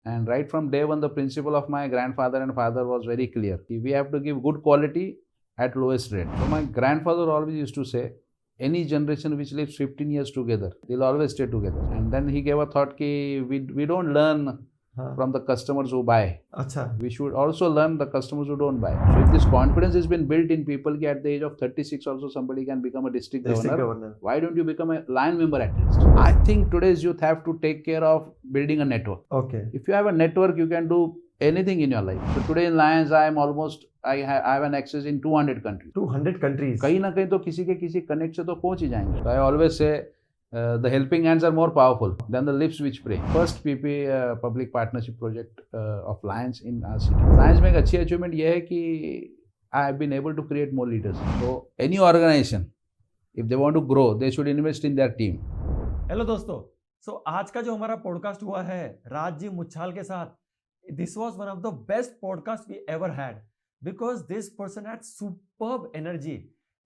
And right from day one, the principle of my grandfather and father was very clear. We have to give good quality at lowest rate. So my grandfather always used to say, any generation which lives 15 years together, they'll always stay together. And then he gave a thought ki we don't learn from the customers who buy. अच्छा, We should also learn the customers who don't buy. So if this confidence has been built in people ki at the age of 36 also somebody can become a district governor, why don't you become a line member at least? I think today's youth have to take care of building a network. Okay. If you have a network, you can do anything in your life. So today in Lions, I have an access in 200 countries. 200 countries. कहीं ना कहीं तो किसी के किसी connect से तो पहुंच ही जाएंगे. So I always say the helping hands are more powerful than the lips which pray. First PP public partnership project of Lions in our city. Lions में एक अच्छी achievement ये है कि I have been able to create more leaders. So any organization, if they want to grow, they should invest in their team. Hello दोस्तों, आज का जो हमारा पॉडकास्ट हुआ है राजजी मुच्छाल के साथ, this was one of the best podcasts we ever had because this person had superb energy.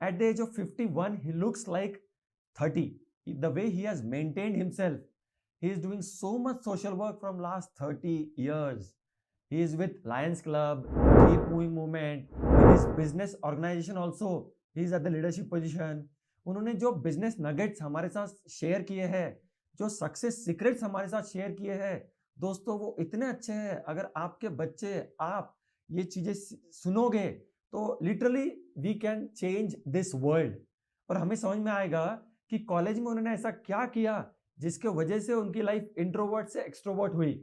At the age of 51, he looks like 30. The way he has maintained himself, he is doing so much social work from last 30 years. He is with Lions Club, Keep Moving Movement, with his business organization also. He is at the leadership position. उन्होंने जो business nuggets हमारे साथ share किए हैं, जो success secrets हमारे साथ share किए हैं, दोस्तों वो इतने अच्छे हैं. अगर आपके बच्चे आप ये चीजें सुनोगे तो literally we can change this world. और हमें समझ में आएगा कि कॉलेज में उन्होंने ऐसा क्या किया जिसके वजह से उनकी लाइफ इंट्रोवर्ट से एक्सट्रोवर्ट हुई.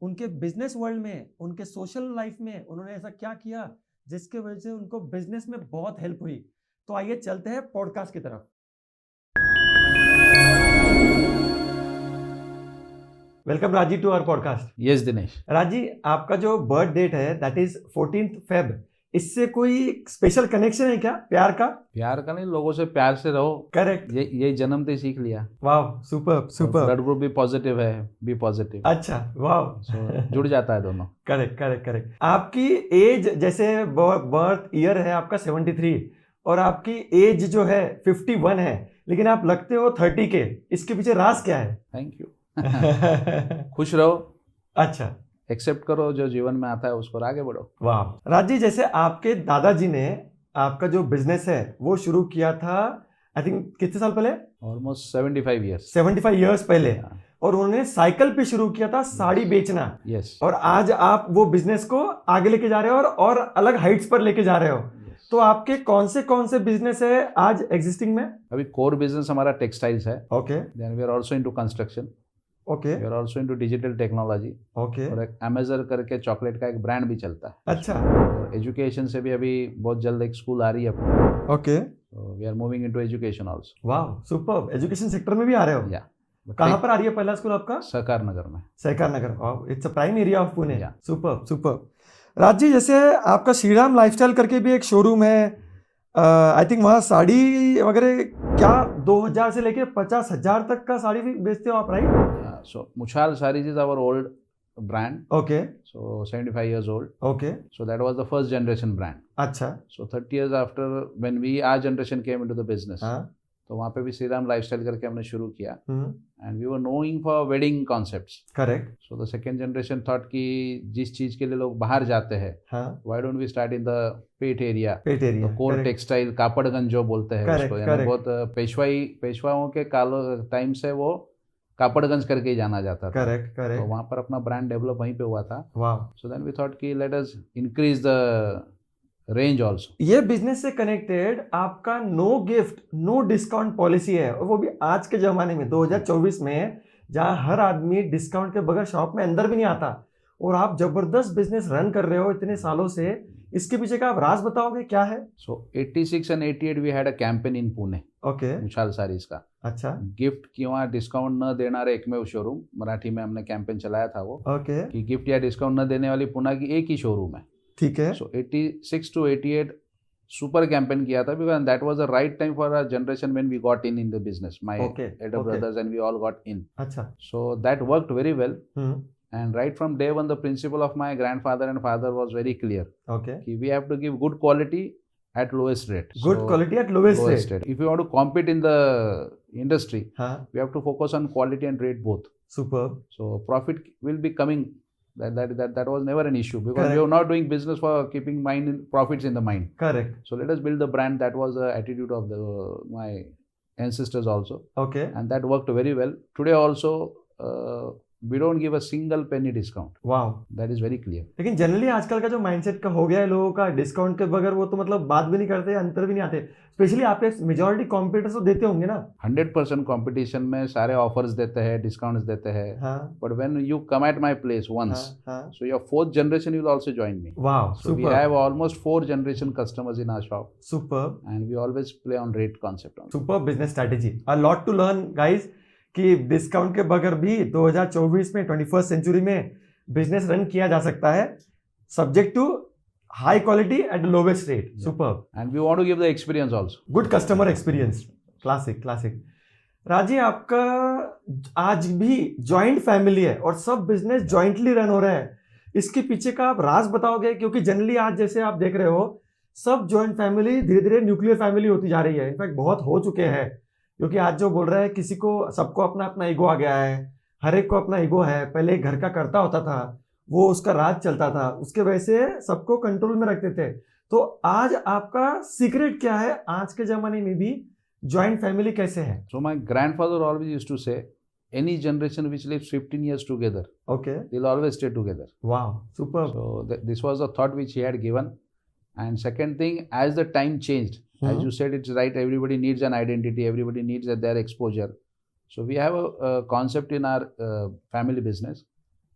उनके बिजनेस वर्ल्ड में, उनके सोशल लाइफ में उन्होंने ऐसा क्या किया जिसके वजह से उनको बिजनेस में बहुत हेल्प हुई. तो आइए चलते हैं पॉडकास्ट की तरफ. Welcome Raji to our podcast. Yes, Dinesh. Raji, आपका जो बर्थ डेट है दैट इज 14th Feb. इससे कोई स्पेशल कनेक्शन है क्या प्यार का? प्यार का नहीं, लोगों से प्यार से रहो. करेक्ट. ये जन्म से सीख लिया. वाह, सुपर सुपर. ब्लड ग्रुप भी पॉजिटिव है, बी पॉजिटिव. अच्छा, वाह. जुड़ जाता है दोनों. Correct correct correct. आपकी एज, जैसे बर्थ ईयर है आपका 73 और आपकी एज जो है 51 है, लेकिन आप लगते हो 30 के. इसके पीछे राज क्या है? Thank you. खुश रहो. अच्छा. एक्सेप्ट करो जो जीवन में आता है उसको, आगे बढ़ो. वाह. राजी, जैसे आपके दादाजी ने आपका जो बिजनेस है वो शुरू किया था आई थिंक कितने साल पहले? Almost 75 years. 75 ईयर्स पहले. और उन्होंने साइकिल पे शुरू किया था साड़ी बेचना. यस. और आज आप वो बिजनेस को आगे लेके जा रहे हो और अलग हाइट्स पर लेके जा रहे हो. तो आपके कौन से बिजनेस है आज एग्जिस्टिंग में? अभी कोर बिजनेस हमारा टेक्सटाइल्स है. Okay. Then we are also into construction. Okay. We are also into digital technology. Okay. और एक अमेजर करके चॉकलेट का एक ब्रांड भी चलता है. अच्छा. और एजुकेशन से भी अभी बहुत जल्द एक स्कूल आ रही है अपनी. Okay. So we are moving into education also. वाह, सुपर. एजुकेशन सेक्टर में भी आ रहे हो? Yeah. कहाँ पर आ रही है पहला स्कूल आपका? सहकार नगर में. सहकार नगर. वाह, it's a prime area of Pune. Yeah. Super super. Raj ji, जैसे आपका श्रीराम लाइफस्टाइल करके भी एक शोरूम है, आई थिंक वहाँ साड़ी वगैरह क्या 2000 से लेके 50,000 तक का साड़ी भी बेचते हो आप, right? So Muchal Sarees is our old brand. Okay. So 75 years old. Okay. So that was the first generation brand. अच्छा. So 30 years after when our generation came into the business, हाँ. तो वहाँ पे भी श्रीराम लाइफस्टाइल करके हमने शुरू किया. And we were knowing for wedding concepts. Correct. So the second generation thought कि जिस चीज के लिए लोग बाहर जाते हैं, हाँ. why don't we start in the pet area? Pet area. तो कोर टेक्सटाइल, कापड़गंज जो बोलते हैं उसको, यानी बहुत पेशवाओं के टाइम से वो कापड़गंज करके ही जाना जाता था. करेक्ट तो करेक्ट. वहाँ पर अपना ब्रांड डेवलप वहीं पे हुआ था. वाह. सो देन वी थॉट कि let us increase the range also. ये बिजनेस से कनेक्टेड आपका no gift no discount policy है, और वो भी आज के जमाने में 2024 में, जहाँ हर आदमी डिस्काउंट के बगैर शॉप में अंदर भी नहीं आता, और आप जबरदस्त बिजनेस रन कर रहे हो इतने सालों से. इसके पीछे का आप राज बताओगे क्या है? So 86 and 88 we had a campaign in Pune. Okay. Muchhal Sarees का. अच्छा. गिफ्ट किंवा डिस्काउंट न देणारे एकमेव शोरूम, मराठी में हमने कैंपेन चलाया था वो. ओके. कि गिफ्ट या डिस्काउंट न देने वाली पुणे की एक ही शोरूम है. ठीक है. सो 86 to 88 सुपर कैंपेन किया था, because that was the right time for a generation when we got in the business. My elder brothers and we all got in. अच्छा. So that worked very well. And right from day one, the principle of my grandfather and father was very clear. Okay. We have to give good quality at lowest rate. Good quality at lowest rate. If you want to compete in the industry, हाँ. we have to focus on quality and rate both. Superb. So profit will be coming That was never an issue because Correct. we were not doing business for keeping profits in the mind. Correct. So let us build the brand. That was the attitude of my ancestors also, Okay. and that worked very well. Today also, we don't give a single penny discount. Wow. That is very clear. लेकिन generally आजकल का जो mindset का हो गया है लोगों का, डिस्काउंट के बगैर वो तो मतलब बात भी नहीं करते, अंतर भी नहीं आते. स्पेशली आपके मेजॉरिटी कॉम्पिटिटर्स तो देते होंगे ना. 100% कंपटीशन में सारे ऑफर्स देते हैं, डिस्काउंट्स देते हैं. हाँ. But when you come at my place once, हाँ. so your fourth generation will also join me. Wow. So we super. have almost 4 generation customers in our shop, super. and we always play on rate concept. Super business strategy. A lot to learn guys कि discount के बगैर भी 2024 में 21st century में business run किया जा सकता है, subject to high quality at lowest rate. Super. And we want to give the experience also. Good customer experience. Classic classic. Raji, आपका आज भी जॉइंट फैमिली है और सब बिजनेस जॉइंटली रन हो रहा है. इसके पीछे का आप राज बताओगे? क्योंकि जनरली आज जैसे आप देख रहे हो सब जॉइंट फैमिली धीरे धीरे न्यूक्लियर फैमिली होती जा रही है. इनफैक्ट बहुत हो चुके हैं, क्योंकि आज जो बोल रहा है किसी को सबको अपना अपना ईगो आ गया है. हर एक को अपना ईगो है. पहले घर का करता होता था, वो उसका राज चलता था, उसके वजह से सबको कंट्रोल में रखते थे. तो आज आपका सीक्रेट क्या है आज के जमाने में भी जॉइंट फैमिली कैसे है? So my grandfather always used to say, any generation which lives 15 years together, okay. they'll always stay together. वाह. Super. So this was the thought which he had given. And second thing, as the time changed, as you said, it's right, everybody needs an identity, everybody needs their exposure. So we have a concept in our family business.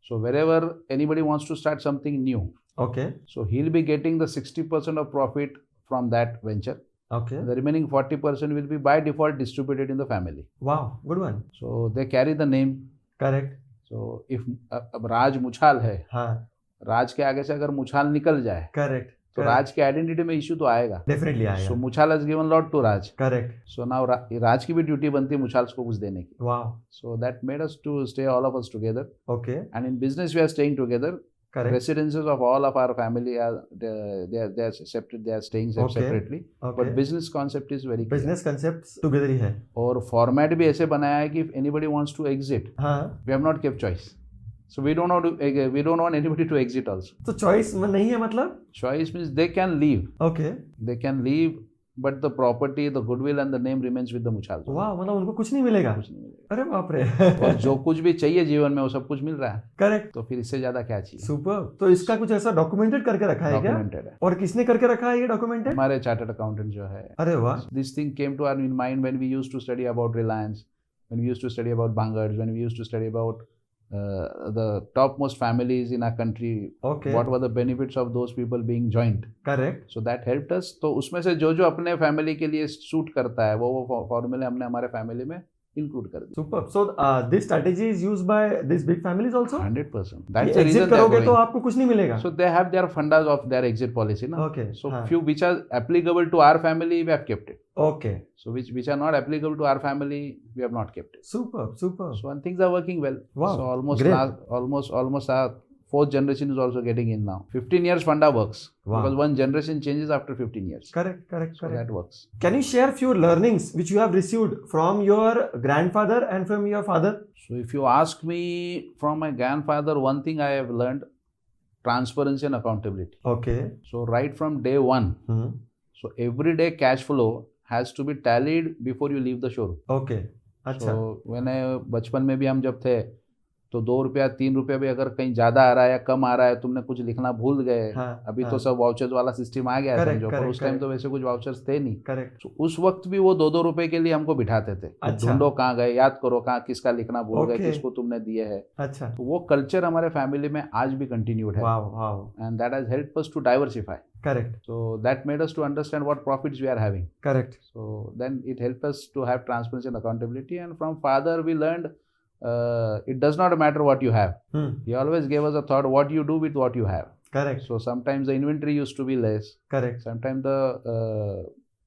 So wherever anybody wants to start something new, okay. so he'll be getting the 60% of profit from that venture. Okay. The remaining 40% will be by default distributed in the family. वाह. Good one. So they carry the name. Correct. So if अब राज मुछाल है, हाँ. राज के आगे से अगर मुछाल निकल जाए करेक्ट. तो राज के आइडेंटिटी में इश्यू तो आएगा. डेफिनेटली सो आएगा. Muchhal has given lot to Raj. Correct. So now Raj की भी ड्यूटी बनती है मुछाल को कुछ देने की. वाह. So that made us to stay all of us together. Okay. And in business we are staying together. Correct. Residences of all of our family are they are separate. They are staying Okay. separately. Okay. But business concept is very clear. Business concept together ही है. और format भी ऐसे बनाया है कि if anybody wants to exit, हाँ. we have not kept choice. So we don't want anybody to exit also. तो चॉइस नहीं है मतलब? Choice means they can leave. Okay. They can leave, but the property, the goodwill and the name remains with the Muchal. वाह. मतलब उनको कुछ नहीं मिलेगा? कुछ नहीं मिलेगा. अरे बाप रे. और जो कुछ भी चाहिए जीवन में वो सब कुछ मिल रहा है. करेक्ट. तो फिर इससे ज्यादा क्या चाहिए? सुपर. तो इसका कुछ ऐसा डॉक्यूमेंटेड करके रखा है क्या? डॉक्यूमेंटेड है. और किसने करके रखा है ये डॉक्यूमेंटेड? हमारे चार्टर्ड अकाउंटेंट जो है. अरे वाह. This thing came to our mind when we used to study about Reliance, when we used to study about Bangladesh, when we used to study about the topmost families in our country. Okay. What were the benefits of those people being joint? Correct. So that helped us. तो उसमें से जो अपने family के लिए suit करता है वो फॉर्मूले हमने हमारे फैमिली में इंक्लूड कर दिया. Super. So this strategy is used by this big families also? 100%. That's the reason exit they are करोगे तो going. आपको कुछ नहीं मिलेगा? So they have their fundas of their exit policy, na? Okay. So हाँ. few which are applicable to our family, we have kept it. Okay. So which are not applicable to our family, we have not kept it. Super. Super. So and things are working well. Wow, So almost great. almost our fourth generation is also getting in now. 15 years funda works. Wow. Because one generation changes after 15 years. Correct. Correct. So that works. Can you share few learnings which you have received from your grandfather and from your father? So if you ask me from my grandfather, one thing I have learned, transparency and accountability. Okay. So right from day one, so everyday cash flow has to be tallied before you leave the showroom. Okay. अच्छा. So when बचपन में भी हम जब थे तो 2 रुपया 3 रुपया भी अगर कहीं ज्यादा आ रहा है या कम आ रहा है, तुमने कुछ लिखना भूल गए. हाँ, अभी हाँ. तो सब वाउचर्स वाला सिस्टम आ गया है Correct, समझो, पर correct, उस टाइम correct. तो वैसे कुछ वाउचर्स थे नहीं. करेक्ट. तो उस वक्त भी वो 2-2 रुपए के लिए हमको बिठाते थे. अच्छा. ढूंढो कहाँ गए, याद करो कहाँ किसका लिखना भूल गए, Okay. किसको तुमने दिए है. अच्छा. तो वो कल्चर हमारे फैमिली में आज भी कंटिन्यूड है. Wow. Wow. And that has helped us to diversify. Correct. So that made us to understand what profits we are having. Correct. So then it helped us to have transparency and accountability. And from father we learned it does not matter what you have. He always gave us a thought what you do with what you have. Correct. So sometimes the inventory used to be less. Correct. Sometimes the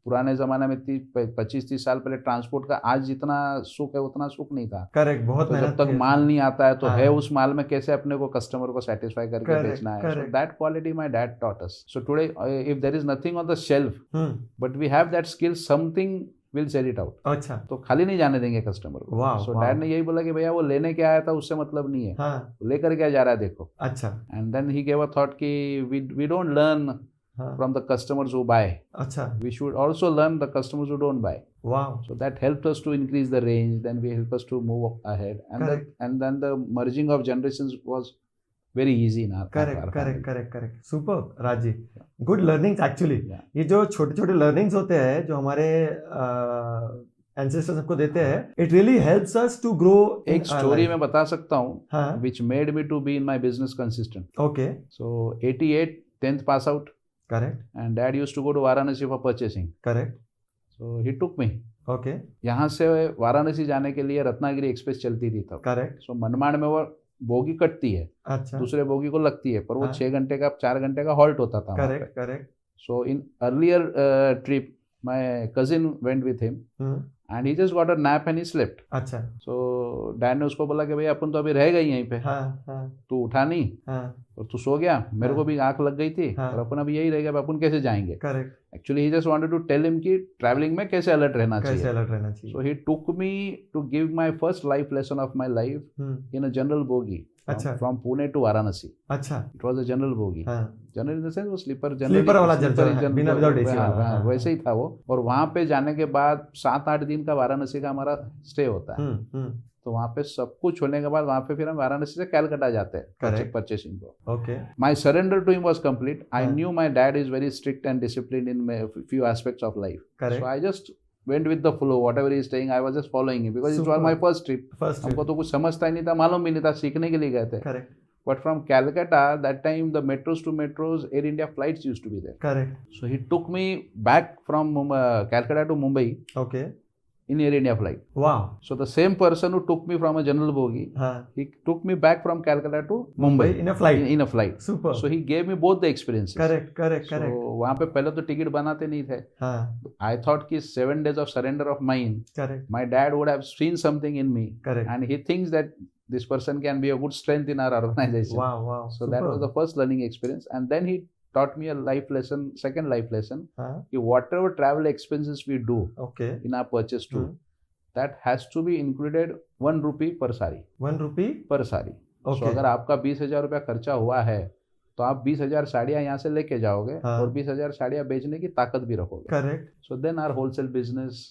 पुराने ज़माने में 25-30 साल पहले transport का आज जितना सुख है उतना सुख नहीं था. करेक्ट. बहुत तो मेहनत जब तक की माल नहीं आता है तो हाँ. है उस माल में कैसे अपने को कस्टमर को सेटिस्फाई करके Correct, बेचना है. So correct. that quality my dad taught us. So today if there is nothing on the shelf hmm. but we have that skill, something will sell it out. अच्छा, तो खाली नहीं जाने देंगे कस्टमर को। वाह, सो वाह। डैड ने यही बोला कि भैया वो लेने क्या आया था उससे मतलब नहीं है, हाँ, लेकर क्या जा रहा है देखो। अच्छा, and then he gave a thought कि वी डोंट लर्न हाँ, from the customers who buy. अच्छा, We should also learn the customers who don't buy. वाह, So that helped us to increase the range. Then we help us to move ahead, Correct. and then the merging of generations was very easy in our correct our correct family. Correct correct super Raj ji, good learnings actually. Yeah. ये जो छोटे छोटे learnings होते हैं जो हमारे ancestors हमको देते हैं, it really helps us to grow. एक स्टोरी मैं बता सकता हूँ हाँ, which made me to be in my business consistent. Okay, So 88 10th pass out, correct and dad used to go to Varanasi for purchasing. Correct, So he took me. Okay, यहाँ से वाराणसी जाने के लिए रत्नागिरी एक्सप्रेस चलती थी तब। Correct, सो मनमाड़ में वो बोगी कटती है, अच्छा, दूसरे बोगी को लगती है, पर वो हाँ। 6 घंटे का 4 घंटे का हॉल्ट होता था। Correct correct, so in earlier trip my cousin went with him and he just got a nap and he slept. अच्छा, सो डैड ने उसको बोला कि भैया अपन तो अभी रह गए यहीं पे, हाँ हाँ तू उठा नहीं हाँ, और तू सो गया, मेरे को हाँ। भी आंख लग गई थी हाँ। और अपन अभी यही रह गया, अपन कैसे जाएंगे। Correct, actually he just wanted to tell him कि ट्रैवलिंग में कैसे अलर्ट रहना कैसे चाहिए। अलर्ट रहना चाहिए। So he took me to give my first life lesson of my life in a general bogie अच्छा, from Pune to Varanasi. अच्छा, It was a general bogie. हाँ, General in the sense वो sleeper Sleeper वाला general, बिना without AC वाला, हाँ, हाँ, वैसे ही था वो। और वहाँ पे जाने के बाद 7-8 दिन का वाराणसी का हमारा स्टे होता है। तो वहाँ पे सब कुछ होने के बाद वहाँ पे फिर हम वाराणसी से कैलकाटा जाते हैं Correct. परचेसिंग को। Okay, My surrender to him was complete. I हाँ. knew my dad is very strict and disciplined in few aspects of life. Correct, So I just went with the flow. Whatever he is saying, I was just following him because it was Super. my first trip. First, हमको तो कुछ समझता ही नहीं था, मालूम भी नहीं था, सीखने के लिए गए थे। Correct But from Calcutta, that time the metros to metros, Air India flights used to be there. Correct, So he took me back from Calcutta to Mumbai okay, in Air India flight. वाह, So the same person who took me from a general bogie, हाँ, he took me back from Calcutta to Mumbai in a flight, in a flight. Super, So he gave me both the experiences. Correct correct So correct, वहाँ पे पहले तो ticket बनाते नहीं थे। हाँ, I thought कि 7 days of surrender of mine, correct my dad would have seen something in me, correct, and he thinks that this person can be a good strength in our organization. वाह वाह, So that was the first learning experience, and then he taught me a life lesson, second life lesson, हाँ, कि whatever travel expenses we do okay, in our purchase too, that has to be included 1 rupee per sari. 1 rupee, Per sari. So okay, अगर आपका 20,000 रुपया खर्चा हुआ है तो आप 20,000 साड़ियाँ यहाँ से लेके जाओगे हाँ। और 20,000 साड़ियाँ बेचने की ताकत भी रखोगे। Correct, So then our wholesale business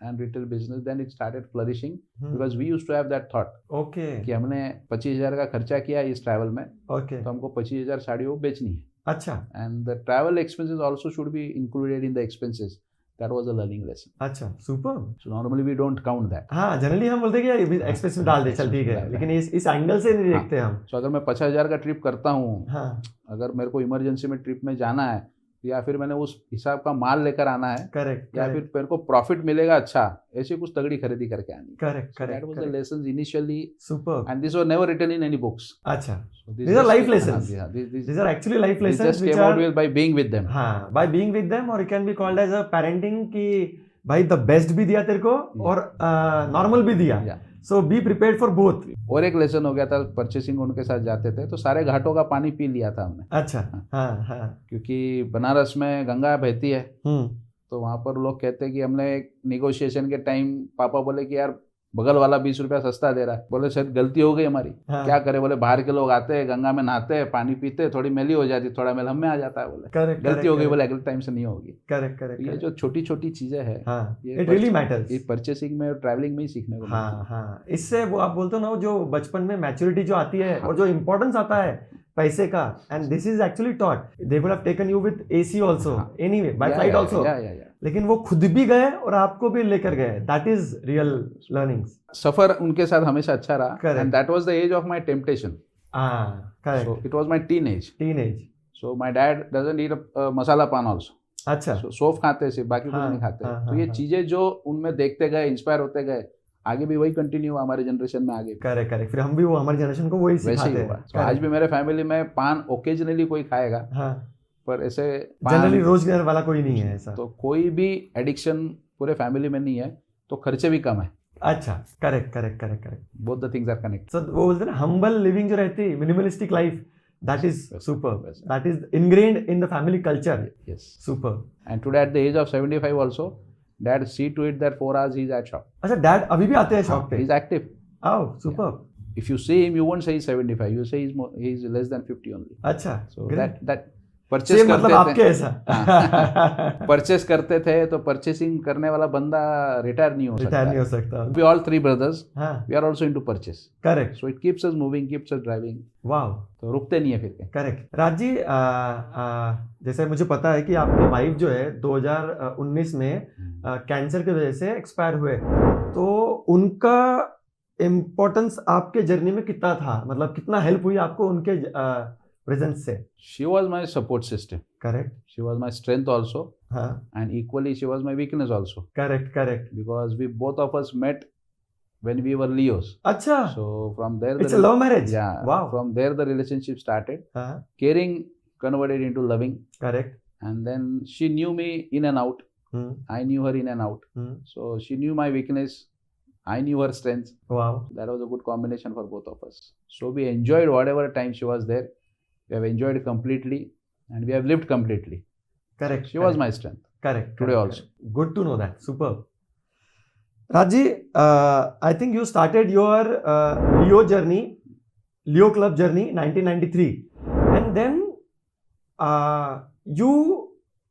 and retail business, then it started flourishing because we used to have that thought okay, कि हमने 25,000 का खर्चा किया इस ट्रैवल में, ओके, तो हमको 25,000 साड़ी वो बेचनी है। अच्छा, And the travel expenses also should be included in the expenses. That was a learning lesson. अच्छा, super. So normally we don't count that. हाँ, जनरली हम बोलते हैं कि एक्सप्रेस में डाल दे, चल ठीक है, लेकिन इस एंगल से नहीं देखते हम। So अगर मैं 50,000 का ट्रिप करता हूँ, हाँ, अगर मेरे को इमरजेंसी में ट्रिप में जाना है, या फिर मैंने उस हिसाब का माल लेकर आना है, करेक्ट, या फिर करेक्ट, मेरे को प्रॉफिट मिलेगा, अच्छा ऐसी कुछ तगड़ी खरीदी करके आनी। Correct, So that was the correct, lessons initially, super, and these were never written in any books. अच्छा, So These are life lessons. Yeah, these these are actually life these lessons just which came out are, with by being with them. हाँ, by being with them, or it can be called as a parenting कि भाई the best भी दिया तेरे को और normal भी दिया, Yeah. So be prepared for both. और एक लेसन हो गया था, परचेसिंग उनके साथ जाते थे तो सारे घाटों का पानी पी लिया था हमने, अच्छा, हाँ हाँ, क्योंकि बनारस में गंगा बहती है। हम्म, तो वहाँ पर लोग कहते हैं कि हमने एक निगोशिएशन के टाइम पापा बोले कि यार बगल वाला 20 रुपया सस्ता दे रहा है। बोले शायद गलती हो गई हमारी, हाँ, क्या करे। बोले बाहर के लोग आते हैं, गंगा में नहाते हैं, पानी पीते हैं, थोड़ी मैली हो जाती, थोड़ा मैल हम में आ जाता है। बोले करेक्ट, गलती हो गई, बोले अगले टाइम से नहीं होगी। करेक्ट, तो ये करेक्ट, जो छोटी छोटी चीजें हैं, हाँ, ये इट रियली मैटर्स। ये परचेसिंग में और ट्रैवलिंग में ही सीखने को मिलती हाँ है। हाँ, इससे वो आप बोलते हो ना, वो जो बचपन में मैच्योरिटी जो आती है और जो इंपॉर्टेंस आता है पैसे का, and this is actually taught. They would have taken you with AC also, anyway by flight also, लेकिन वो खुद भी गए और आपको भी लेकर गए। That is real learnings. सफर उनके साथ हमेशा अच्छा रहा, Correct. And that was the age of my temptation. हाँ, so correct, it was my teenage. Teenage, so my dad doesn't eat masala paan also. अच्छा, सौंफ खाते हैं सिर्फ, बाकी कुछ हाँ, नहीं खाते। हाँ, तो हाँ, ये हाँ। चीजें जो उनमें देखते गए, इंस्पायर होते गए, आगे भी वही कंटिन्यू हुआ हमारे जनरेशन में आगे भी। करेक्ट, करेक्ट, फिर हम भी वो हमारी जनरेशन को वही वैसे ही सिखाते हुआ। हैं। तो आज भी मेरे फैमिली में पान ओकेजनली कोई खाएगा, हाँ, पर ऐसे जनरली रोजगार वाला कोई नहीं है ऐसा। तो कोई भी एडिक्शन पूरे फैमिली में नहीं है, तो खर्चे भी कम है। अच्छा, correct correct correct correct. Both the things are connected. So वो बोलते हैं ना, हम्बल लिविंग जो रहती है, minimalistic life, that is super, Yes. That is ingrained in the family culture. Yes. Super. And today at the age of 75 also, Dad see to it that 4 hours he's at shop. अच्छा dad अभी भी आते हैं shop पे? He's active. आओ super. If you see him, you won't say he's 75. You say he's less than 50 only. अच्छा So great. that purchase same मतलब करते आपके थे, ऐसा परचेस करते थे तो परचेसिंग करने वाला बंदा रिटायर नहीं हो सकता. रिटायर नहीं हो सकता। We all three brothers, हाँ we are also into purchase. Correct. So it keeps us moving, keeps us driving. वाह तो रुकते नहीं है फिर के. करेक्ट। राज जी जैसे मुझे पता है कि आपकी वाइफ जो है 2019 में कैंसर की वजह से एक्सपायर हुए, तो उनका इम्पोर्टेंस आपके जर्नी में कितना था, मतलब कितना हेल्प हुई आपको उनके प्रेजेंस से? She was my support system. Correct. She was my strength also, हाँ and equally she was my weakness also. Correct correct. Because we both of us met when we were Leos. अच्छा So from there, it's a love marriage? yeah, वाह। from there the relationship started. हाँ Caring converted into loving, correct. and then she knew me in and out. I knew her in and out. So she knew my weakness. I knew her strength. वाह That was a good combination for both of us. So we enjoyed whatever time she was there. We have enjoyed completely, and we have lived completely. Correct. She was my strength. Correct Today also. Good to know that. Super. Raj ji I think you started your Leo journey, Leo club journey 1993, and then you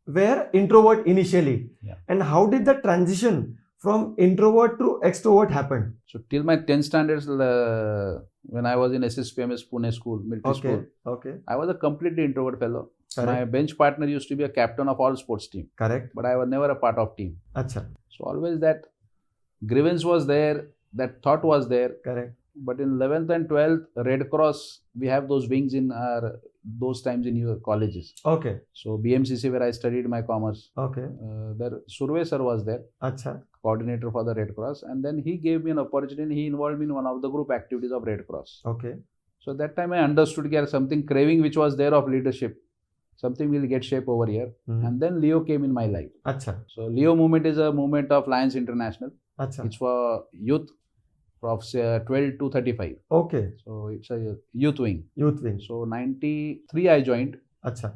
were introvert initially. Yeah. And how did the transition from introvert to extrovert happen? So till my 10th standards, when I was in SSPMS Pune school, military Okay, school, okay, I was a completely introvert fellow. correct, My bench partner used to be a captain of all sports team, correct. but I was never a part of team. अच्छा, So always that grievance was there, that thought was there. correct, But in 11th and 12th, Red Cross, we have those wings in those times in your colleges. okay, So BMCC, where I studied my commerce, okay. there Surve sir was there, अच्छा, coordinator for the Red Cross, and then he gave me an opportunity. He involved me in one of the group activities of Red Cross. okay, So that time I understood that something craving which was there of leadership, something will get shape over here. And then Leo came in my life. अच्छा, So Leo movement is a movement of Lions International. अच्छा, It's for youth of say 12 to 35. okay. So it's a youth wing. Youth wing. So 93 I joined, अच्छा,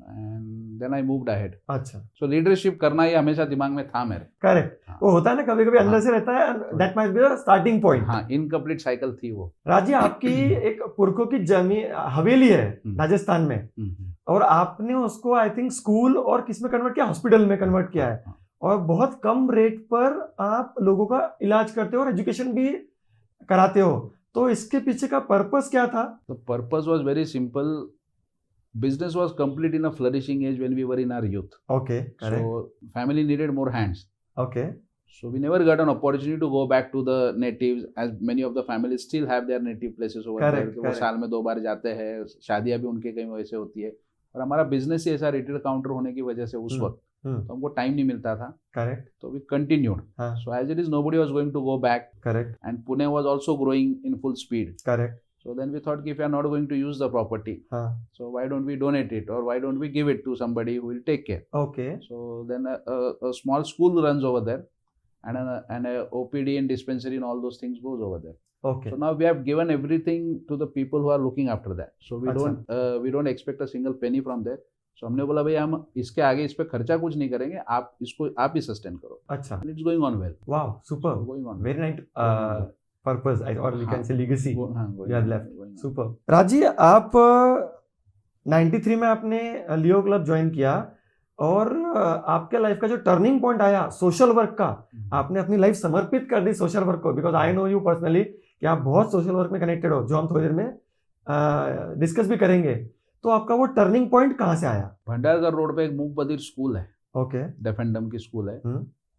and then I moved ahead. अच्छा, So leadership करना ये हमेशा दिमाग में था मेरे. करेक्ट। हाँ. वो होता है ना कभी कभी अंदर हाँ. से रहता है, that might be the starting point. हाँ, इनकम्प्लीट साइकिल थी वो. राजी आपकी एक पुरखों की जमीन हवेली है राजस्थान में, और आपने उसको आई थिंक स्कूल और किस में कन्वर्ट किया, हॉस्पिटल में कन्वर्ट किया है, और बहुत कम रेट पर आप लोगों का इलाज करते हो और एजुकेशन भी कराते हो। तो इसके पीछे का पर्पस क्या था? The purpose was very simple. Business was complete in a flourishing age when we were in our youth. Okay, correct, So family needed more hands. Okay, So we never got an opportunity to go back to the natives, as many of the families still have their native places over Correct, there. वो correct. साल में 2 बार जाते हैं, शादियां भी उनके कहीं वैसे होती है, और हमारा बिजनेस ही ऐसा रिटेल काउंटर होने की वजह से उस वक्त तो हमको टाइम नहीं मिलता था. करेक्ट, तो वी कंटिन्यूड. हाँ, So as it is, nobody was going to go back, correct, and Pune was also growing in full speed. Correct, So then we thought if we are not going to use the property, हाँ, so why don't we donate it, or why don't we give it to somebody who will take care? Okay, So then a small school runs over there, and a OPD and dispensary and all those things goes over there. Okay, So now we have given everything to the people who are looking after that. So we don't expect a single penny from there. So हमने बोला भाई हम इसके आगे इस पे खर्चा कुछ नहीं करेंगे, आप इसको आप ही सस्टेन करो. अच्छा, And it's going on well. Wow, super, Going on. Very nice purpose और we can say legacy going you have on, left. going on. Super. Raji आप 93 में आपने लियो क्लब ज्वाइन किया, और आपके लाइफ का जो टर्निंग पॉइंट आया सोशल वर्क का, आपने अपनी लाइफ समर्पित कर दी सोशल वर्क को, because I know you personally कि आप बहुत सोशल वर्क में कनेक्टेड हो, जो हम थोड़ी देर में डिस्कस भी करेंगे। तो आपका वो टर्निंग पॉइंट कहाँ से आया? भंडारगढ़ रोड पे एक मूक बधिर स्कूल है, ओके, डेफेंडम की स्कूल है.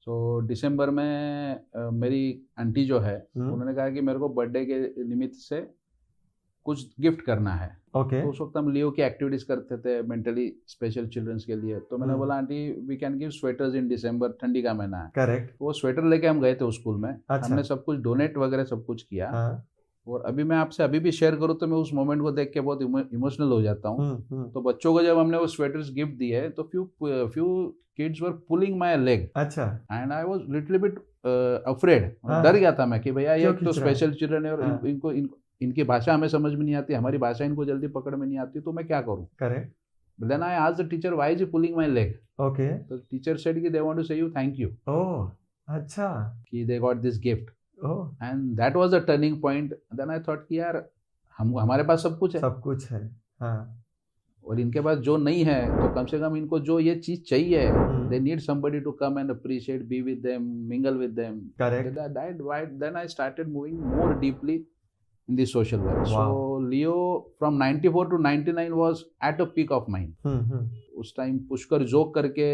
तो दिसंबर में मेरी आंटी जो है उन्होंने कहा कि मेरे को बर्थडे के निमित्त से कुछ गिफ्ट करना है. ओके, तो उस वक्त हम लियो की एक्टिविटीज करते थे मेंटली स्पेशल चिल्ड्रंस के लिए. तो मैंने बोला aunty we can give sweaters in December, ठंडी का महीना है. करेक्ट, वो स्वेटर लेके हम गए थे उस स्कूल में. अच्छा, हमने सब कुछ डोनेट वगैरह सब कुछ किया. हाँ, और अभी मैं आपसे अभी भी शेयर करूँ तो मैं उस मोमेंट को देख के बहुत इमोशनल हो जाता हूँ. तो बच्चों को जब हमने वो स्वेटर्स गिफ्ट दिए तो few kids were pulling my leg, अच्छा, and I was little bit afraid. हाँ. डर गया था मैं कि भैया ये क्यों तो खींच रहा है? स्पेशल चिल्ड्रन है और हाँ. इनकी भाषा हमें समझ में नहीं आती, हमारी भाषा इनको जल्दी पकड़ में नहीं आती, तो मैं क्या करूँ. Correct, But then I asked the teacher, why is he pulling my leg? Okay The teacher said कि they want to say you thank you ओह अच्छा कि they got this gift. Oh And that was the turning point. Then I thought कि यार हमारे पास सब कुछ है सब कुछ है हाँ और इनके पास जो नहीं है तो कम से कम इनको जो ये चीज चाहिए हम्म, they need somebody to come and appreciate, be with them, mingle with them. correct Then I started moving more deeply in the social world. Wow. So Leo from 94 to 99 was at a peak of mine. उस time Pushkar जोग करके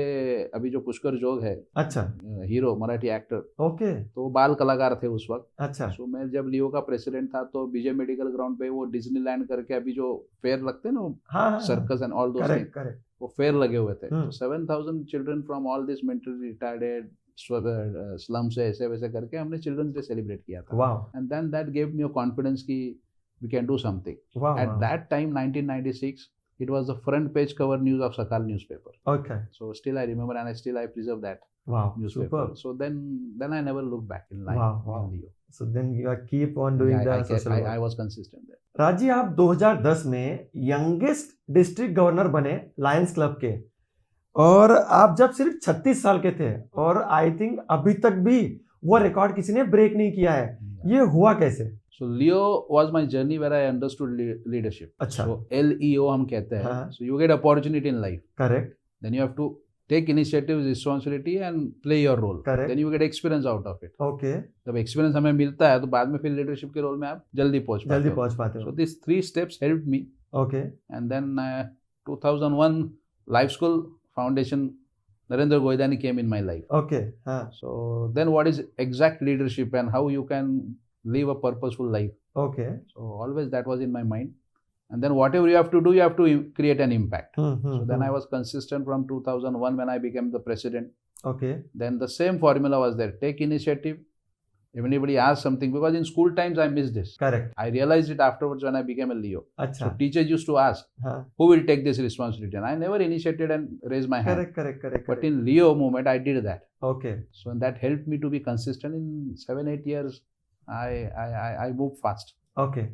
अभी जो पुष्कर जोग है अच्छा hero Marathi actor okay तो वो बाल कलाकार थे उस वक्त. अच्छा सो मैं जब लियो का प्रेसिडेंट था तो बीजे मेडिकल ग्राउंड पे वो डिज्नीलैंड करके अभी जो फेयर लगते हैं ना हाँ circus and all those things correct correct वो फेयर लगे हुए थे. हम्म. तो 7,000 children from all this mentally retarded slum से ऐसे वैसे करके हमने चिल्ड्रंस डे सेलिब्रेट किया था. Wow and then that gave me a confidence कि we can do something. Wow At that time, 1996, it was the front page cover news of Sakal newspaper. Okay So still I remember and I preserve that wow newspaper. Super So then I never looked back in life. Wow, wow. in Leo. So then you are keep on doing the social work I was consistent there. Raji आप 2010 में youngest district governor बने Lions club के और आप जब सिर्फ 36 साल के थे और आई थिंक अभी तक भी वो रिकॉर्ड किसी ने ब्रेक नहीं किया है ये हुआ कैसे So Leo was my journey where I understood leadership. अच्छा So LEO हम कहते हैं. हाँ. So you get opportunity in life. Correct Then you have to take initiative, responsibility and play your role. Correct. Then you get experience out of it. Okay जब experience हमें मिलता है तो बाद में फिर लीडरशिप के रोल में आप जल्दी पहुंच जल्दी पाते हो. पहुंच पाते So हो these 3 steps helped me. Okay And then 2001 Life School Foundation, Narendra Goidani came in my life. Okay हाँ So then what is exact leadership and how you can live a purposeful life. Okay So always that was in my mind. And then whatever you have to do, you have to create an impact. So then I was consistent from 2001 when I became the president. Okay Then the same formula was there. Take initiative. If anybody asks something, because in school times I missed this. Correct I realized it afterwards when I became a Leo. अच्छा So teachers used to ask, हाँ who will take this responsibility? And I never initiated and raised my hand. Correct correct correct But in Leo movement, I did that. Okay So that helped me to be consistent. In 7-8 years, I moved fast. Okay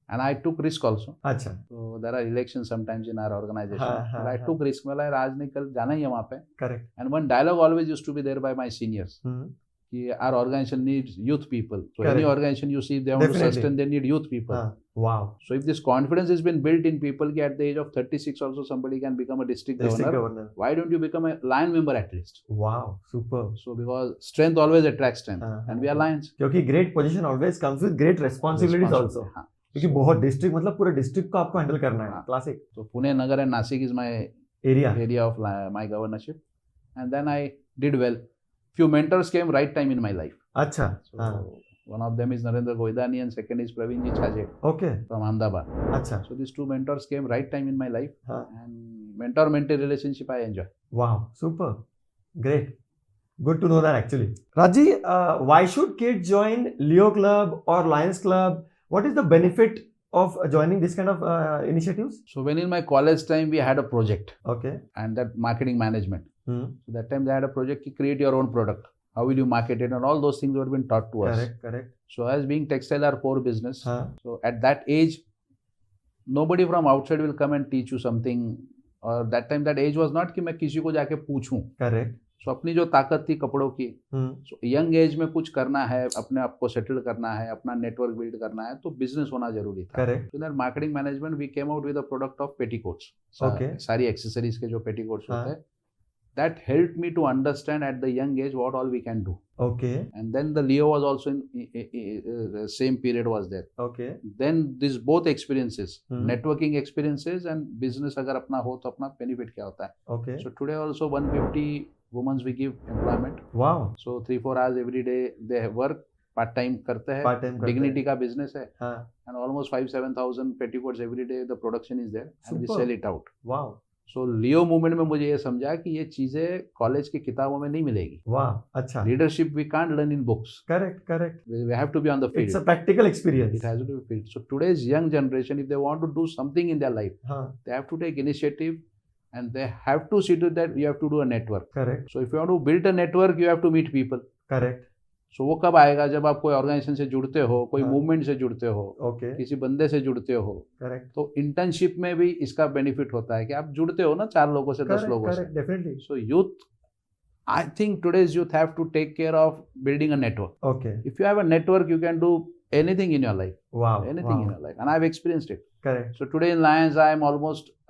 And I took risk also. अच्छा So there are elections sometimes in our organization. हाँ, But I हाँ. took risk. मैं बोला आज नहीं कल जाना ही है वहाँ पे. Correct And one dialogue always used to be there by my seniors. कि our organization needs youth people. So any Correct. organization you see, they want to Definitely. sustain, they need youth people. हाँ wow So if this confidence has been built in people, कि at the age of 36 also somebody can become a district district governor, governor why don't you become a lion member at least? Wow super So because strength always attracts strength, हाँ, and we are lions. क्योंकि great position always comes with great responsibilities also हाँ. क्योंकि बहुत district मतलब पूरे district को आपको handle करना है हाँ. Classic So Pune, Nagar and Nasik is my area area of my governorship, and then I did well. Few mentors came right time in my life. अच्छा So हाँ one of them is Narendra Goidani and second is Praveenji Chhaje okay from Ahmedabad. अच्छा So these two mentors came right time in my life, हाँ and mentor-mentee relationship I enjoy. Wow super great good to know that actually Raji why should kids join Leo club और Lions club what is the benefit of joining this kind of initiatives So when in my college time we had a project okay and that marketing management. So that time they had a project to create your own product. How will you market it and all those things were being taught to us. correct So as being textile our core business, हाँ so at that age, nobody from outside will come and teach you something. Or that time that age was not कि मैं किसी को जाके पूछूं. Correct So अपनी जो ताकत थी कपड़ों की, so यंग एज में कुछ करना है, अपने आप को सेटल करना है, अपना नेटवर्क बिल्ड करना है, तो बिजनेस होना जरूरी था. Correct So that marketing management we came out with a product of petticoats. Okay. सारी एक्सेसरीज के जो petticoats हाँ. होते हैं. That helped me to understand at the young age what all we can do. okay And then the Leo was also in same period was there. okay Then these both experiences, Hmm. networking experiences and business अगर अपना हो तो अपना benefit क्या होता है. okay So today also 150 women we give employment. wow So 3-4 hours every day they work, part time करते हैं. पार्ट टाइम Dignity का business है. हाँ And almost 5-7,000 petticoats every day the production is there and we Super. sell it out. wow So Leo movement में मुझे ये समझा कि ये चीजें कॉलेज की किताबों में नहीं मिलेगी. wow अच्छा Leadership we can't learn in books. correct We have to be on the field. it's a practical experience It has to be field. So today's young generation, if they want to do something in their life, हाँ they have to take initiative and they have to see to that you have to do a network. correct So if you want to build a network, you have to meet people. correct सो वो कब आएगा, जब आप कोई organisation से जुड़ते हो, कोई हाँ। मूवमेंट से जुड़ते हो, ओके, किसी बंदे से जुड़ते हो। करेक्ट, तो इंटर्नशिप में भी इसका बेनिफिट होता है कि आप जुड़ते हो ना 4 लोगों से 10 करेक्ट, लोगों से। Correct, definitely, So youth, I think today's youth have to take care of building a network. Okay, If you have a network, you can do anything in your life, wow, anything in your life, and I've experienced it. Correct, So today in Lions,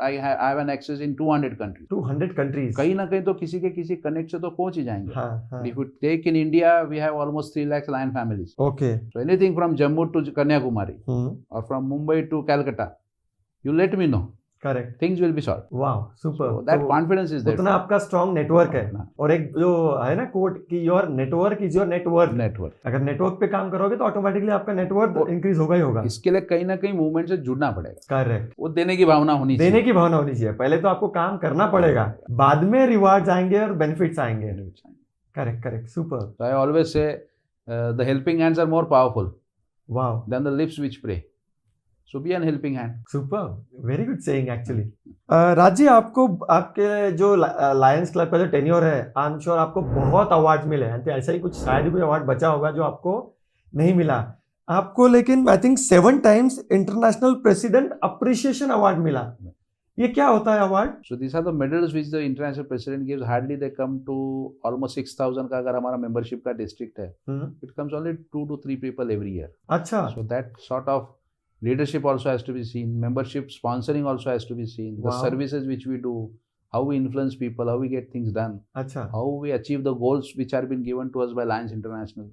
I have an access in 200 countries. 200 countries, कहीं ना कहीं तो किसी के किसी connect से तो पहुंच ही जाएंगे. हाँ, हाँ, If you take in India, we have almost 3 lakhs lion families. Okay, So anything from Jammu to Kanyakumari or from Mumbai to Calcutta, you let me know. Correct, Things will be solved. Wow, So super, that confidence is there. उतना आपका strong network है, हाँ, और एक जो है ना coat कि your network is your network, network. अगर नेटवर्क पे काम करोगे तो ऑटोमेटिकली आपका नेटवर्क वो- इंक्रीज होगा ही होगा, इसके लिए कहीं ना कहीं मूवमेंट से जुड़ना पड़ेगा. करेक्ट, वो देने की भावना होनी देने चाहिए. की भावना होनी चाहिए, पहले तो आपको काम करना पड़ेगा, बाद में रिवार्ड्स आएंगे और बेनिफिट्स आएंगे, correct, correct, super, So I always say the helping hands are more powerful wow, than the lips which pray. So be an helping hand. Super, very good saying actually. Raj ji, आपको आपके जो Lions club का जो tenure है, I am sure आपको बहुत award मिले हैं, तो ऐसा ही कुछ शायद कोई अवार्ड बचा होगा जो आपको नहीं मिला आपको, लेकिन I think 7 times international president appreciation award मिला, ये क्या होता है award? So these are the medals which the international president gives. Hardly they come to almost 6,000 का अगर हमारा membership का district है, it comes only 2 to 3 people every year. अच्छा, So that sort of leadership also has to be seen. Membership sponsoring also has to be seen. The Wow. services which we do, how we influence people, how we get things done, अच्छा, how we achieve the goals which are been given to us by Lions International.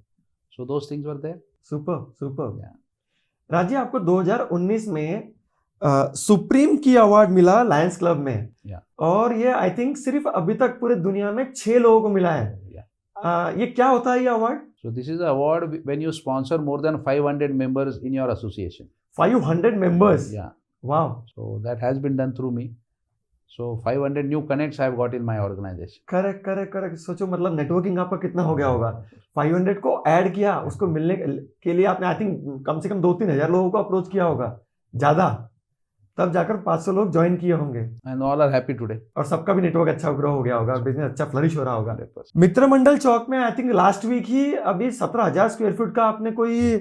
So those things were there. Super, super. Yeah. राज जी, आपको 2019 में supreme की award मिला Lions club में, Yeah. और ये I think सिर्फ अभी तक पूरे दुनिया में 6 लोगों को मिला है, Yeah. ये क्या होता है ये award? So this is the award when you sponsor more than 500 members in your association. 500 members, Yeah. Wow, So that has been done through me. So 500 new connects I have got in my organization. Correct, correct, correct, सोचो मतलब networking आपका कितना हो गया होगा, 500 को add किया, उसको मिलने के लिए आपने आई थिंक कम से कम 2-3 हजार लोगों को अप्रोच किया होगा, ज्यादा, तब जाकर 500 लोग ज्वाइन किए होंगे, And all are happy today. और सबका भी नेटवर्क अच्छा ग्रो हो गया होगा, बिजनेस अच्छा फ्लरिश हो रहा होगा। 100%. मित्र मंडल चौक में आई थिंक लास्ट वीक ही अभी 17,000 स्क्वायर फीट का आपने कोई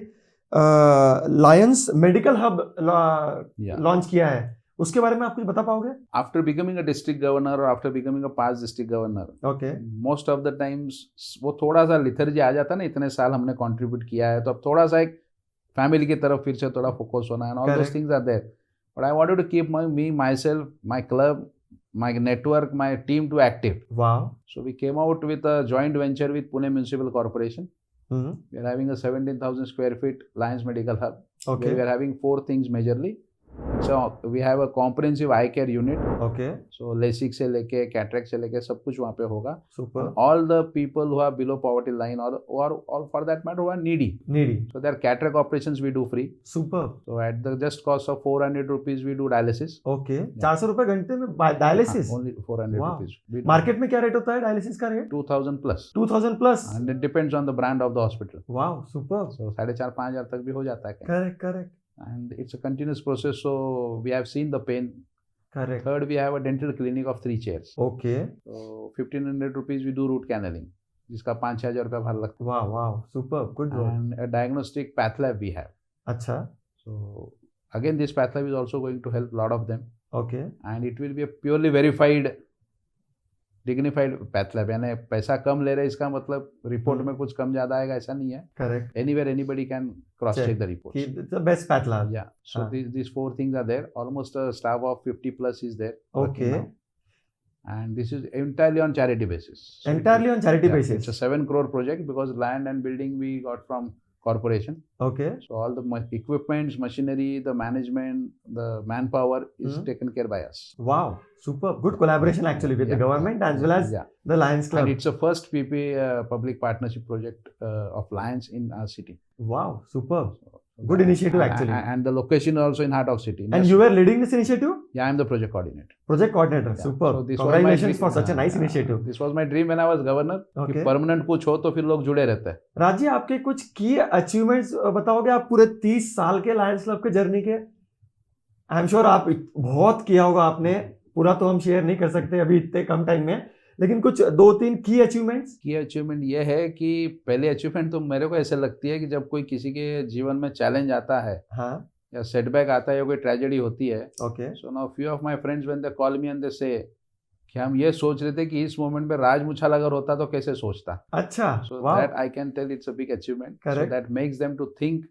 Lions medical hub Yeah. Launch किया है, उसके बारे में आप कुछ बता पाओगे? After becoming a district governor or after becoming a past district governor, okay, most of the times वो थोड़ा सा लिथर्जी आ जाता है ना, इतने साल हमने कंट्रीब्यूट किया है, तो अब थोड़ा सा एक फैमिली की तरफ फिर से थोड़ा फोकस होना है, and all those Correct. things are there. But I wanted to keep myself, my club, my network, my team to active. Wow, So we came out with a joint venture with Pune Municipal Corporation. We are having a 17,000 square feet Lions Medical Hub. Okay, Where we are having 4 things majorly. So we have a comprehensive eye care unit. Okay, So LASIK से लेके cataract से लेके सब कुछ वहाँ पे होगा. Super, All the people who are below poverty line or for that matter who are needy. Needy, So their cataract operations we do free. Super, So at the just cost of 400 rupees we do dialysis. Okay, 400 रुपए घंटे में dialysis, Only 400 Wow. rupees. We do market में क्या rate होता है dialysis का rate? 2,000 plus. 2000 plus, And it depends on the brand of the hospital. Wow, super, So 4,500-5,000 तक भी हो जाता है. Correct, correct, And it's a continuous process. So we have seen the pain. Correct, Third, we have a dental clinic of 3 chairs. Okay, So 1,500 rupees we do root canalling, जिसका 5,000 रुपया भाड़ा लगता वाव, वाव, super, good है. Work, And a diagnostic path lab we have. अच्छा, So again, this path lab is also going to help a lot of them. Okay, And it will be a purely verified, dignified path lab. यानी पैसा कम ले रहे इसका मतलब report में कुछ कम ज्यादा आएगा ऐसा नहीं है. Correct, Anywhere anybody can cross Check. check the reports. कि the best path lab, Yeah. So हाँ. these 4 things are there. Almost a staff of 50 plus is there. working okay, now. And this is entirely on charity basis. So entirely on charity yeah, it's a basis, 7 crore project because land and building we got from corporation. Okay, So all the equipments, machinery, the management, the manpower is Mhm. taken care by us. Wow, super, good collaboration actually with the Yeah. Government as well as Yeah. The Lions And club, it's a first PP public partnership project of Lions in our city. Wow, super, good initiative actually. And the location also in heart of city. And you were leading this initiative? Yeah, I'm the project coordinator. Project coordinator, Yeah. super. So this was my Congratulations dream- for such a nice Yeah, initiative. This was my dream when I was governor. Okay. कि permanent कुछ हो तो फिर लोग जुड़े रहते हैं. राज जी, आपके कुछ की अचीवमेंट्स बताओगे आप पूरे 30 साल के लायंस क्लब के जर्नी के? आई एम श्योर आप बहुत किया होगा आपने, पूरा तो हम शेयर नहीं कर सकते अभी इतने कम टाइम में, लेकिन कुछ 2-3 की अचीवमेंट्स। की अचीवमेंट ये है कि पहली अचीवमेंट तो मेरे को ऐसे लगती है कि जब कोई किसी के जीवन में चैलेंज आता है हाँ, या सेटबैक आता है या कोई ट्रेजेडी होती है, okay, so now few of my friends when they call me and they से कि हम ये सोच रहे थे कि इस मोमेंट पे राज मुछाल अगर होता तो कैसे सोचता. अच्छा, So वाह, that I can tell it's a big achievement. So Correct. that makes them to think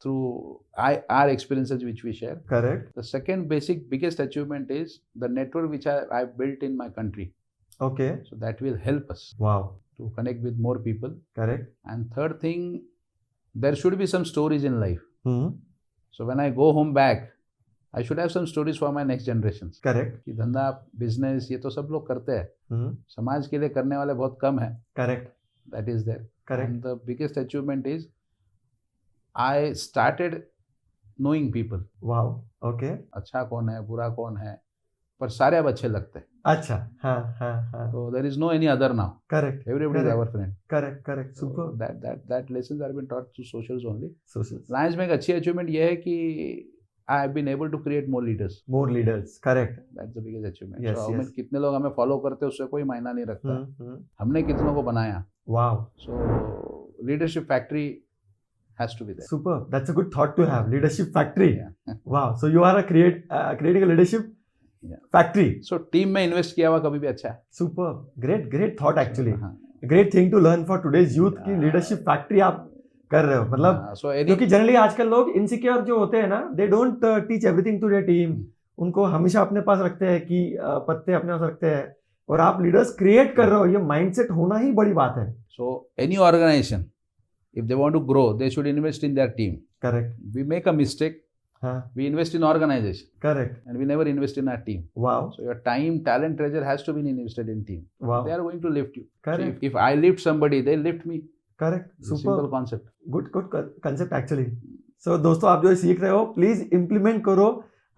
through our experiences which we share. Correct, The second biggest achievement is the network which I built in my country. Okay, So that will help us wow, to connect with more people. Correct, And third thing, there should be some stories in life. Hmm, So when I go home back, I should have some stories for my next generations. Correct, कि धंधा business ये तो सब लोग करते हैं, हम्म, समाज के लिए करने वाले बहुत कम है. Correct, That is there. Correct, And the biggest achievement is I started knowing people. Wow, okay, अच्छा कौन है बुरा कौन है, पर सारे अब अच्छे लगते हैं. अच्छा, हाँ, हाँ, हाँ, So there is no any other now. Correct, Everybody is Correct. our friend. Correct, correct, So super, that lessons have been taught through socials only. Social, Lions में एक अच्छी achievement ये है कि I have been able to create more leaders. More leaders, correct, That's the biggest achievement. Yes, So हमें yes. कितने लोग हमें फॉलो करते हैं उससे कोई मायना नहीं रखता. हमने कितनों को बनाया. Wow, So leadership factory has to be there. super, that's a good thought to have, leadership factory. Yeah. Wow, so you are creating a leadership Yeah. factory. So team में इन्वेस्ट किया हुआ कभी भी अच्छा है. Super, great thought actually. हाँ. Great thing to learn for today's youth की leadership factory आप कर रहे हो, मतलब So any क्योंकि जनरली आजकल लोग इनसिक्योर जो होते हैं ना, they don't teach everything to their team, उनको हमेशा अपने पास रखते हैं कि पत्ते अपने पास रखते हैं, और आप लीडर्स क्रिएट कर रहे हो, ये माइंडसेट होना ही बड़ी बात है. So any organization, if they want to grow, they should invest in their team. Correct, We make a mistake, हाँ, we invest in organization, correct, and we never invest in our team. Wow, So your time, talent, treasure has to be invested in team. Wow, They are going to lift you. So correct, if I lift somebody, they lift me. Correct, It's a super, simple concept. Good concept actually. So दोस्तों, आप जो ये सीख रहे हो please implement करो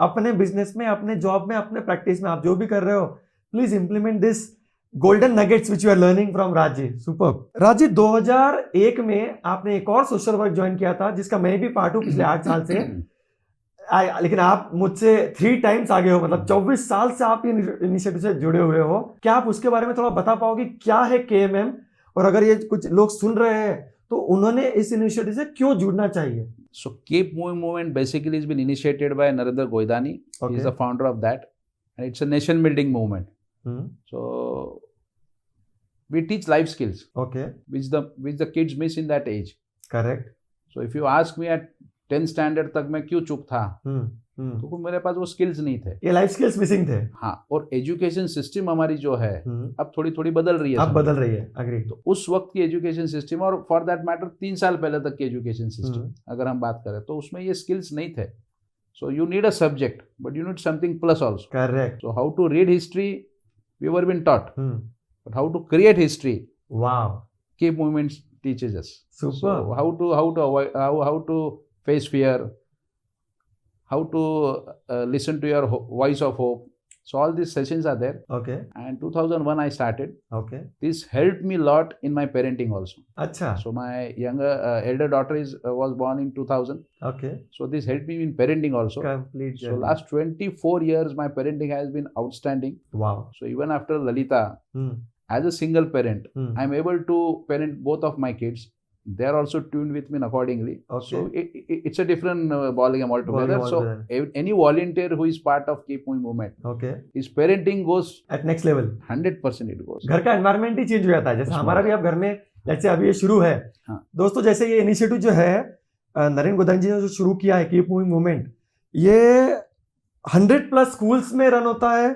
अपने business में, अपने जॉब में, अपने प्रैक्टिस में. आप जो भी कर रहे हो please implement this golden nuggets which you are learning from Raji. Super. Raji, 2001 में आपने एक और सोशल वर्क ज्वाइन किया था जिसका मैं भी पार्ट हूँ पिछले 8 साल से. लेकिन आप मुझसे 3 टाइम्स आगे हो, मतलब 24 साल से आप इनिशिएटिव से जुड़े हुए हो. क्या आप उसके बारे में थोड़ा बता पाओगे, क्या है KMM, और अगर ये कुछ लोग सुन रहे हैं तो उन्होंने इस इनिशिएटिव से क्यों जुड़ना चाहिए? So Keep Moving movement basically has been initiated by Narendra Goidani. He Okay. is the founder of that, and it's a nation building movement. Hmm, So we teach life skills okay, which the kids miss in that age. Correct, So if you ask me at 10th standard तक मैं क्यों चुप था, तो मेरे पास वो skills नहीं थे. ये लाइफ स्किल्स मिसिंग थे. हाँ, और एजुकेशन सिस्टम हमारी जो है अब थोड़ी थोड़ी बदल रही है. अब समझो. बदल रही है. अग्री. तो उस वक्त की एजुकेशन सिस्टम और फॉर दैट मैटर 3 साल पहले तक की एजुकेशन सिस्टम अगर हम बात करें तो उसमें ये स्किल्स नहीं थे. So you need a subject but you need something plus also. Correct. So how to read history we were been taught, hmm, but how to create history wow, keep movements teaches us. Super. So how to avoid, how to face fear, how to listen to your voice of hope. So all these sessions are there. Okay, And 2001 I started. Okay, This helped me a lot in my parenting also. अच्छा, So my elder daughter was born in 2000. Okay, So this helped me in parenting also. Complete. So last 24 years my parenting has been outstanding. Wow. So even after Lalita, as a single parent, I'm able to parent both of my kids. They are also tuned with me accordingly. Okay. So it's a different ballgame altogether. Ballgame So altogether. any volunteer who is part of Keep Moving movement, okay, his parenting goes at next level. 100% it goes. घर का environment ही change हो जाता है. जैसे उसमें- हमारा भी अब घर में, जैसे अभी ये शुरू है. हाँ. दोस्तों, जैसे ये इनिशिएटिव जो है नरेंद्र गोदानी जी ने जो शुरू किया है, कीप मूविंग मूवमेंट, ये 100+ स्कूल्स में रन होता है.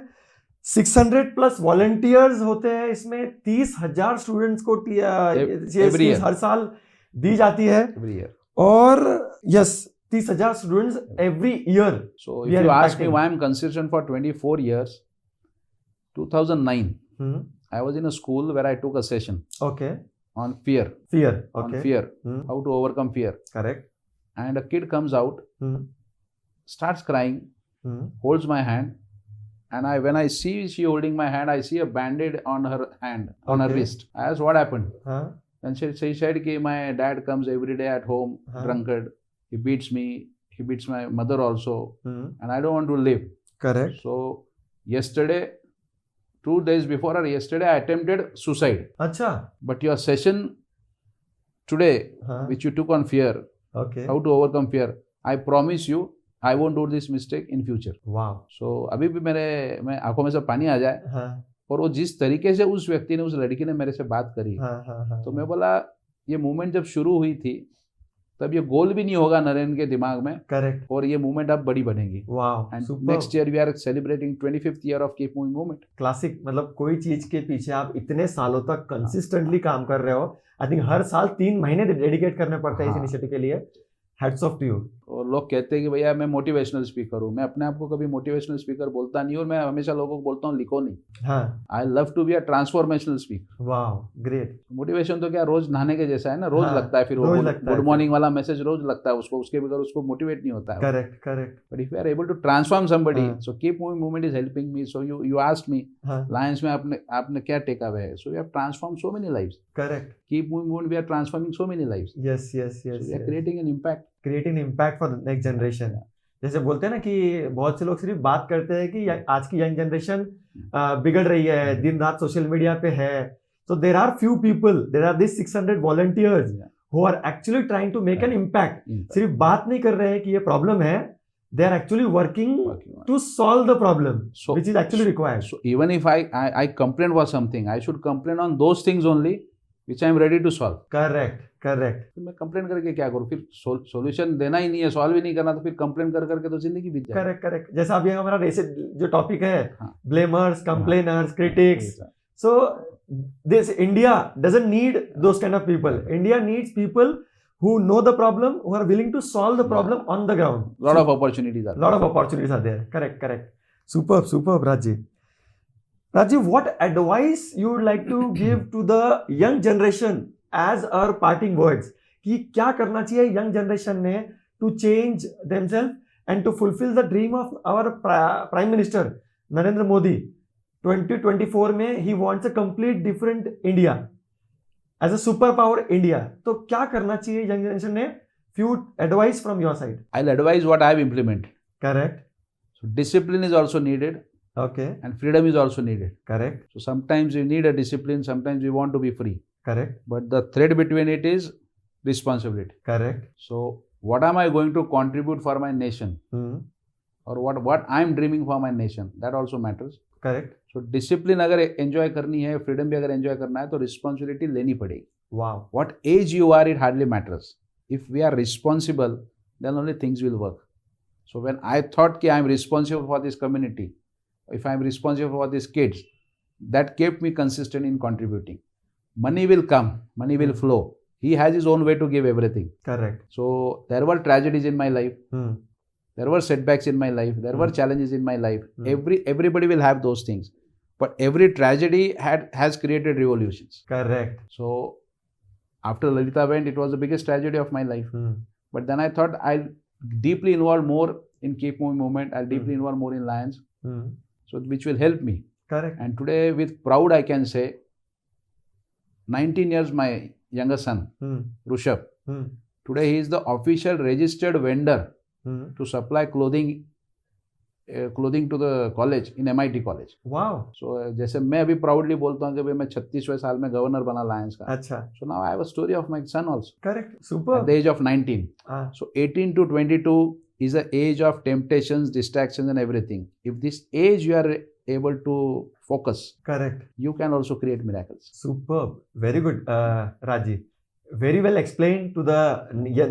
600+ वॉलंटियर्स होते हैं इसमें. 30,000 स्टूडेंट्स को Every year. हर साल दी जाती है. Every year. और yes, 30,000 students every year. So We if are you ask me impacting. why I'm consistent for 24 years, 2009, I was in a school where I took a session okay, on fear, fear. on okay, fear, how to overcome fear. Correct. And a kid comes out, starts crying, holds my hand, and when I see she holding my hand, I see a band-aid on her hand, on her Okay. wrist. I asked what happened. हाँ, And she said कि my dad comes every day at home, Huh? drunkard. He beats me. He beats my mother also, hmm, and I don't want to live. Correct. So yesterday, 2 days before or yesterday I attempted suicide. अच्छा, But your session today, हाँ, which you took on fear, okay, how to overcome fear, I promise you I won't do this mistake in future. वाह, So अभी भी मैं आंखों में से पानी आ जाए, हाँ, और वो जिस तरीके से उस व्यक्ति ने, उस लड़की ने मेरे से बात करी, हाँ, हाँ, हाँ, तो मैं बोला ये मूवमेंट जब शुरू हुई थी तब ये गोल भी नहीं होगा नरेंद्र के दिमाग में, करेक्ट, और ये मूवमेंट अब बड़ी बनेगी. वाह, and super, next year we are celebrating 25th year of keep moving movement. Classic. मतलब कोई चीज के पीछे आप इतने सालों तक कंसिस्टेंटली काम कर रहे हो. आई थिंक हर साल 3 महीने डेडिकेट करने पड़ते हैं इस हाँ. इनिशिएटिव के लिए. Hats off to you. और लोग कहते हैं कि भैया मैं मोटिवेशनल स्पीकर हूँ. मैं अपने आप को कभी मोटिवेशनल स्पीकर बोलता नहीं, और मैं हमेशा लोगों को बोलता हूँ लिखो नहीं. हाँ, I love to be a transformational speaker. वाह, ग्रेट, मोटिवेशन तो क्या रोज नहाने के जैसा है ना, रोज हाँ, लगता है. फिर वो रोज लगता है गुड मॉर्निंग वाला मैसेज रोज लगता है उसको, उसके बगैर उसको मोटिवेट नहीं होता है. Correct, correct, but if you are able to transform somebody, हाँ. So keep moving movement is helping me. So you asked me हाँ, लायंस में आपने क्या टेक अवे है. So we have transform so many lives. Correct, keep moving movement we are transforming so many lives. Yes, yes, so yes, we are creating an impact. Creating impact for the next generation. जैसे बोलते हैं ना कि बहुत से लोग सिर्फ बात करते हैं कि आज की यंग जनरेशन बिगड़ रही है, दिन रात सोशल मीडिया पे है. So there are few people, there are these 600 volunteers who are actually trying to make an impact. सिर्फ बात नहीं कर रहे हैं कि ये प्रॉब्लम है, they are actually working to solve the problem, which is actually required. So even if I complain for something, I should complain on those things only which I am ready to solve. Correct, correct. फिर मैं complain करके क्या करूँ? फिर solution देना ही नहीं है, solve ही नहीं करना, तो फिर कंप्लेन कर करके तो जिंदगी बीत जाएगी. Correct, correct. जैसा अभी हमारा जो टॉपिक है, हाँ. Blamers, complainers, critics. So this India doesn't need those kind of people. India needs people who know the problem, who are willing to solve the problem on the ground. Lot of opportunities are there. Lot of opportunities are there. Correct, correct. Superb, superb, Rajiv. Rajiv, what advice you would like to give to the young generation as our parting words? कि क्या करना चाहिए young generation ने to change themselves and to fulfill the dream of our Prime Minister Narendra Modi. 2024 में he wants a complete different India as a superpower India. तो क्या करना चाहिए young generation ने? Few advice from your side. I'll advise what I have implemented. Correct. So discipline is also needed. Okay. And freedom is also needed. Correct. So sometimes you need a discipline, sometimes you want to be free. Correct. But the thread between it is responsibility. Correct. So what am I going to contribute for my nation? Or what I'm dreaming for my nation? That also matters. Correct. So discipline अगर enjoy करनी है, freedom भी अगर enjoy करना है, तो responsibility लेनी पड़ेगी. Wow. What age you are, it hardly matters. If we are responsible, then only things will work. So when I thought कि I'm responsible for this community, if I'm responsible for these kids, that kept me consistent in contributing. Money will come, money will flow. He has his own way to give everything. Correct. So there were tragedies in my life. There were setbacks in my life. There were challenges in my life. Everybody will have those things. But every tragedy has created revolutions. Correct. So after Lalita went, it was the biggest tragedy of my life. But then I thought I'll deeply involve more in Keep Moving Movement. I'll deeply involve more in Lions. So which will help me. Correct. And today with proud I can say 19 years my younger son Rushabh, today he is the official registered vendor to supply clothing to the college in MIT college. Wow. So जैसे मैं अभी proudly बोलता हूँ कि भाई मैं 36वें साल में गवर्नर बना लायंस का. अच्छा. So now I have a story of my son also. Correct. Super. At the age of 19. So 18 to 22 is the age of temptations, distractions and everything. If this age you are able to focus, correct, you can also create miracles. Superb. Very good, Raji. Very well explained to the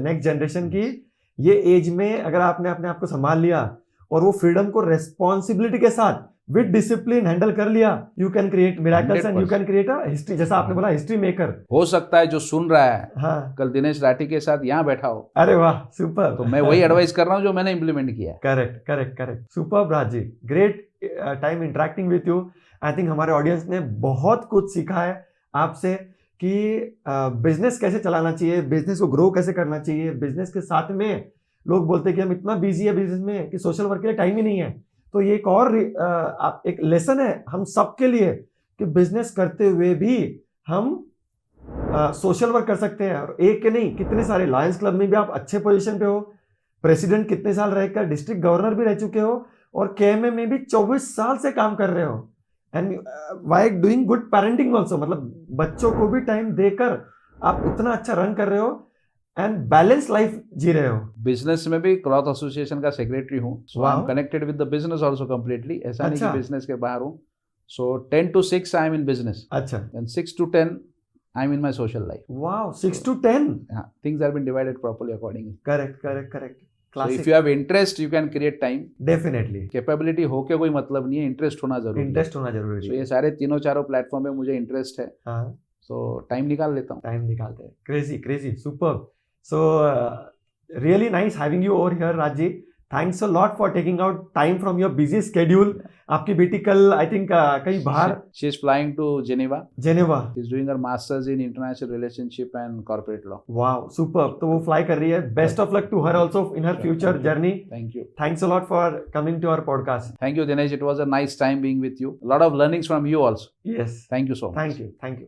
next generation कि ये as में अगर आपने अपने आप को संभाल लिया और वो फ्रीडम को रेस्पॉन्सिबिलिटी के साथ विद डिसिप्लिन हैंडल कर लिया, you can create miracles and you can create a history. जैसा आपने बोला हिस्ट्री मेकर हो सकता है जो सुन रहा है. हाँ. कल दिनेश राठी के साथ यहाँ बैठा हो. अरे वाह, सुपर. तो मैं वही एडवाइस कर रहा हूँ जो मैंने इम्प्लीमेंट किया है. Correct, correct, correct. सुपर राजी. Great time interacting with you. I think हमारे ऑडियंस ने बहुत कुछ सीखा है आपसे कि बिजनेस कैसे चलाना चाहिए, बिजनेस को ग्रो कैसे करना चाहिए. बिजनेस के साथ में लोग बोलते हैं कि हम इतना बिजी है बिजनेस में कि सोशल वर्क के लिए टाइम ही नहीं है. तो ये एक और एक लेसन है हम सबके लिए कि बिजनेस करते हुए भी हम सोशल वर्क कर सकते हैं. और एक के नहीं, कितने सारे लायंस क्लब में भी आप अच्छे पोजीशन पे हो, प्रेसिडेंट कितने साल रहकर डिस्ट्रिक्ट गवर्नर भी रह चुके हो और KMA में भी 24 साल से काम कर रहे हो. And why doing good parenting also, मतलब बच्चों को भी टाइम देकर आप इतना अच्छा रन कर रहे हो एंड बैलेंस लाइफ जी रहे हो. बिजनेस में भी क्लॉथ एसोसिएशन का सेक्रेटरी हूँ, so I am Wow. Connected with the business also completely. ऐसा नहीं अच्छा. कि बिजनेस के बाहर हूँ. So 10 to 6 I am in business अच्छा. And 6 to 10 I am in my social life. Wow, 6 to 10. Things have been divided properly accordingly. करेक्ट. So if classic. you have interest, you can create time. Definitely capability हो के कोई मतलब नहीं है, interest होना जरूरी है. इंटरेस्ट होना जरूरी So है. ये सारे तीनों चारों प्लेटफॉर्म पे मुझे इंटरेस्ट है, हाँ, सो टाइम निकाल लेता हूँ. टाइम निकालते हैं. Crazy superb. So really nice having you over here Raj ji. Thanks a lot for taking out time from your busy schedule. आपकी बेटी कल आई थिंक कहीं बाहर She is flying to Geneva. Geneva. She is doing her masters in international relationship and corporate law. Wow, superb. तो वो fly कर रही है. Best of luck to her also in her future journey. Thank you. Thanks a lot for coming to our podcast. Thank you, Dinesh. It was a nice time being with you. A lot of learnings from you also. Yes, Thank you so much. Thank you.